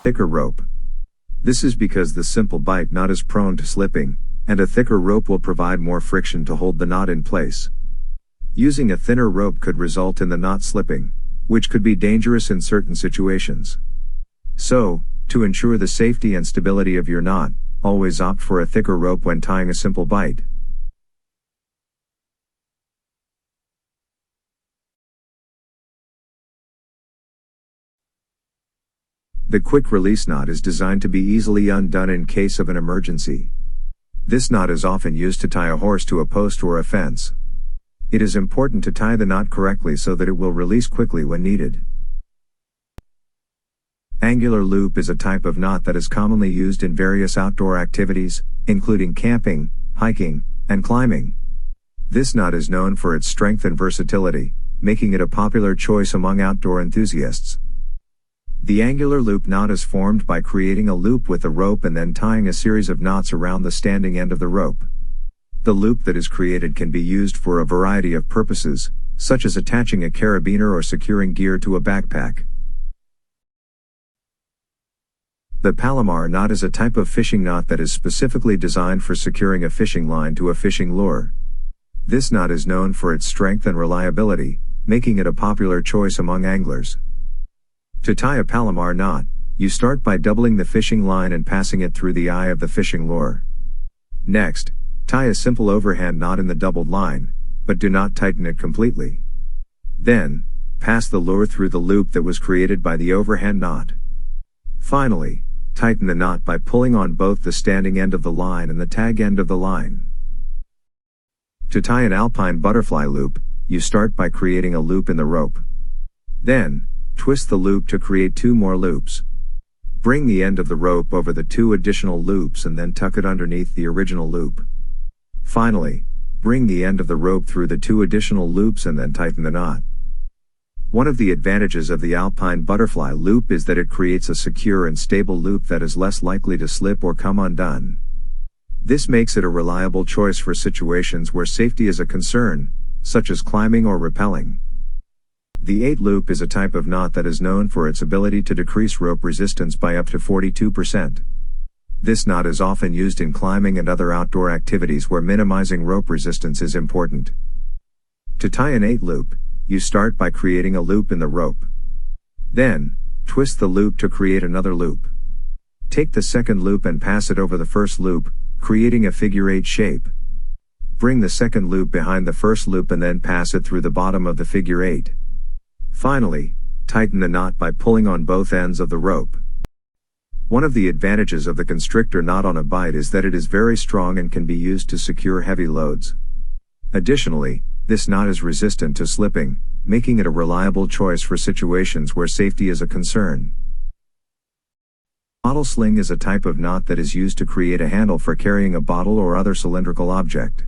Thicker rope. This is because the simple bite knot is prone to slipping, and a thicker rope will provide more friction to hold the knot in place. Using a thinner rope could result in the knot slipping, which could be dangerous in certain situations. So, to ensure the safety and stability of your knot, always opt for a thicker rope when tying a simple bite. The quick release knot is designed to be easily undone in case of an emergency. This knot is often used to tie a horse to a post or a fence. It is important to tie the knot correctly so that it will release quickly when needed. Angular loop is a type of knot that is commonly used in various outdoor activities, including camping, hiking, and climbing. This knot is known for its strength and versatility, making it a popular choice among outdoor enthusiasts. The angular loop knot is formed by creating a loop with a rope and then tying a series of knots around the standing end of the rope. The loop that is created can be used for a variety of purposes, such as attaching a carabiner or securing gear to a backpack. The Palomar knot is a type of fishing knot that is specifically designed for securing a fishing line to a fishing lure. This knot is known for its strength and reliability, making it a popular choice among anglers. To tie a Palomar knot, you start by doubling the fishing line and passing it through the eye of the fishing lure. Next, tie a simple overhand knot in the doubled line, but do not tighten it completely. Then, pass the lure through the loop that was created by the overhand knot. Finally, tighten the knot by pulling on both the standing end of the line and the tag end of the line. To tie an alpine butterfly loop, you start by creating a loop in the rope. Then, twist the loop to create 2 more loops. Bring the end of the rope over the 2 additional loops and then tuck it underneath the original loop. Finally, bring the end of the rope through the 2 additional loops and then tighten the knot. One of the advantages of the alpine butterfly loop is that it creates a secure and stable loop that is less likely to slip or come undone. This makes it a reliable choice for situations where safety is a concern, such as climbing or rappelling. The 8 loop is a type of knot that is known for its ability to decrease rope resistance by up to 42%. This knot is often used in climbing and other outdoor activities where minimizing rope resistance is important. To tie an 8 loop, you start by creating a loop in the rope. Then, twist the loop to create another loop. Take the second loop and pass it over the first loop, creating a figure 8 shape. Bring the second loop behind the first loop and then pass it through the bottom of the figure 8. Finally, tighten the knot by pulling on both ends of the rope. One of the advantages of the constrictor knot on a bite is that it is very strong and can be used to secure heavy loads. Additionally, this knot is resistant to slipping, making it a reliable choice for situations where safety is a concern. Bottle sling is a type of knot that is used to create a handle for carrying a bottle or other cylindrical object.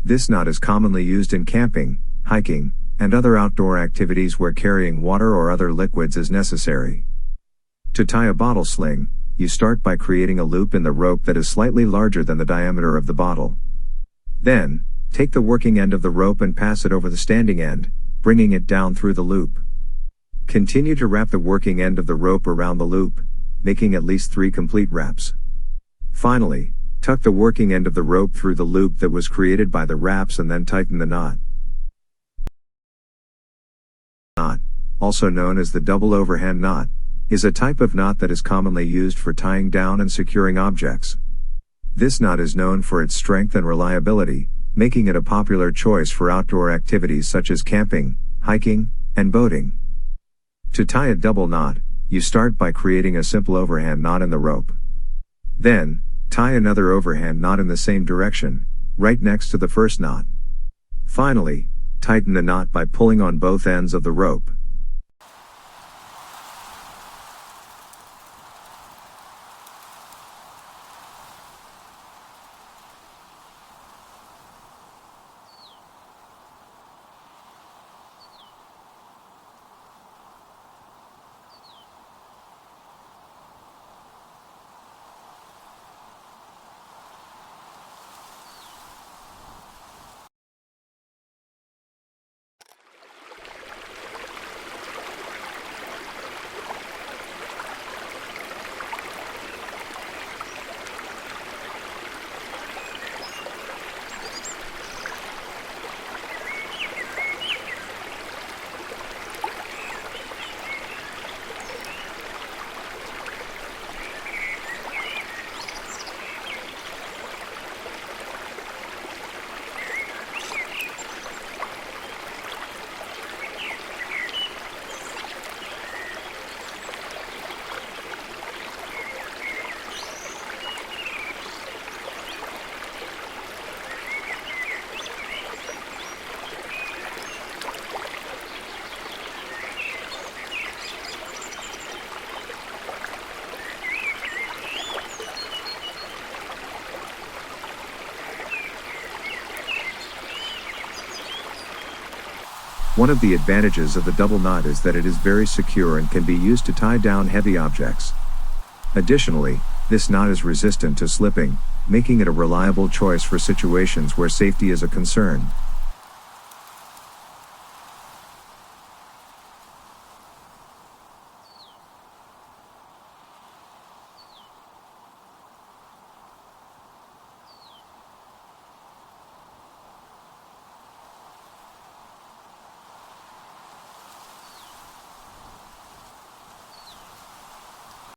This knot is commonly used in camping, hiking, and other outdoor activities where carrying water or other liquids is necessary. To tie a bottle sling, you start by creating a loop in the rope that is slightly larger than the diameter of the bottle. Then, take the working end of the rope and pass it over the standing end, bringing it down through the loop. Continue to wrap the working end of the rope around the loop, making at least 3 complete wraps. Finally, tuck the working end of the rope through the loop that was created by the wraps and then tighten the knot. Knot, also known as the double overhand knot, is a type of knot that is commonly used for tying down and securing objects. This knot is known for its strength and reliability, making it a popular choice for outdoor activities such as camping, hiking, and boating. To tie a double knot, you start by creating a simple overhand knot in the rope. Then, tie another overhand knot in the same direction, right next to the first knot. Finally, tighten the knot by pulling on both ends of the rope. One of the advantages of the double knot is that it is very secure and can be used to tie down heavy objects. Additionally, this knot is resistant to slipping, making it a reliable choice for situations where safety is a concern.